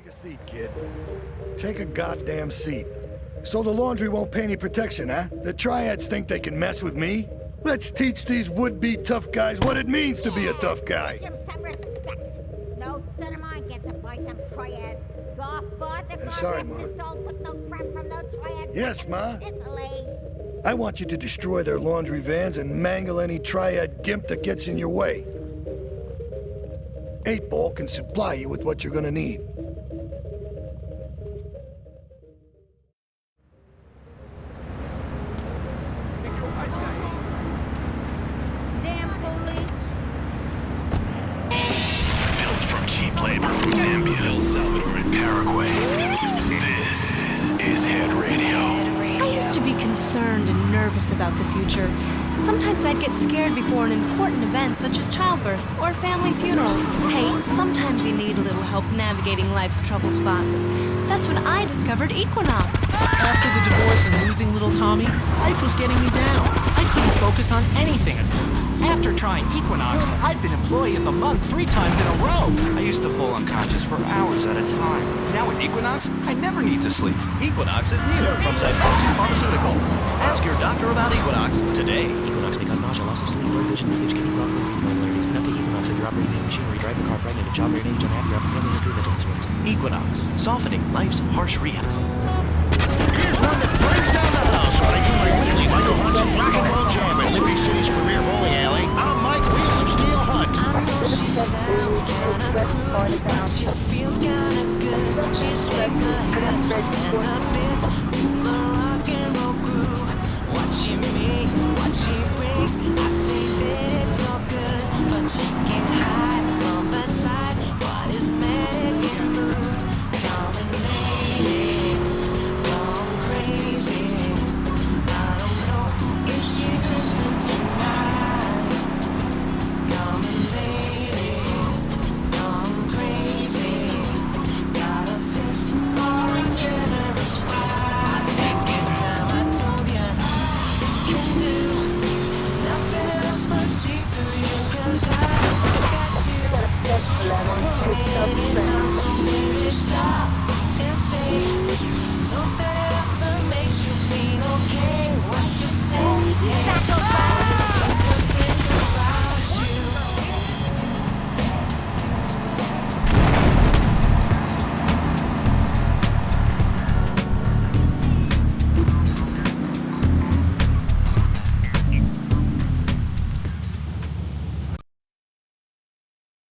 Take a seat, kid. Take a goddamn seat. So the laundry won't pay any protection, huh? The triads think they can mess with me? Let's teach these would-be tough guys what it means to be a tough guy. Teach him some respect. No son of mine gets it by some triads. God father, Sorry, God Ma. rest his soul, took no crap from no triads. Yes, Ma. Sicily. I want you to destroy their laundry vans and mangle any triad gimp that gets in your way. 8-Ball can supply you with what you're gonna need. Damn police. Built from cheap labor from Zambia, El Salvador, and Paraguay. This is Head Radio. I used to be concerned and nervous about the future. Sometimes I'd get scared before an important event such as childbirth or a family funeral. Hey, sometimes you need a little help navigating life's trouble spots. That's when I discovered Equinox. After the divorce and losing little Tommy, life was getting me down. I couldn't focus on anything. After trying Equinox, I've been Employee of the Month 3 times in a row. I used to fall unconscious for hours at a time. Now with Equinox, I never need to sleep. Equinox is new from Zyphotsu Pharmaceuticals. Ask your doctor about Equinox today. Equinox may cause nausea, loss of sleep, blurred vision, leakage, kidney problems, and feeding malarities. Enough to Equinox if you're operating heavy machinery, driving a car, pregnant, a childbearing age, unhappy, or have a family history that don't swim. Equinox, softening life's harsh realities. Here's one that brings down the house when I do my weekly Michael Hunt's Rock and Roll Jam at Liffey City's premier bowling alley. I'm Mike Wheels of Steel Hunt. I know she sounds kinda crude, but she feels kinda good. She swings her hips and her bits to the rock and roll groove. What she makes, what she brings, I say that it's all good, but she can't hide from the side what is meant and moved. Coming lady, gone crazy. I don't know if she's listening tonight. Coming lady, gone crazy. Got a fist for a generous wife. I think it's time I told ya. Can do nothing else but see through you, 'cause I got you. One too many times, so baby stop and say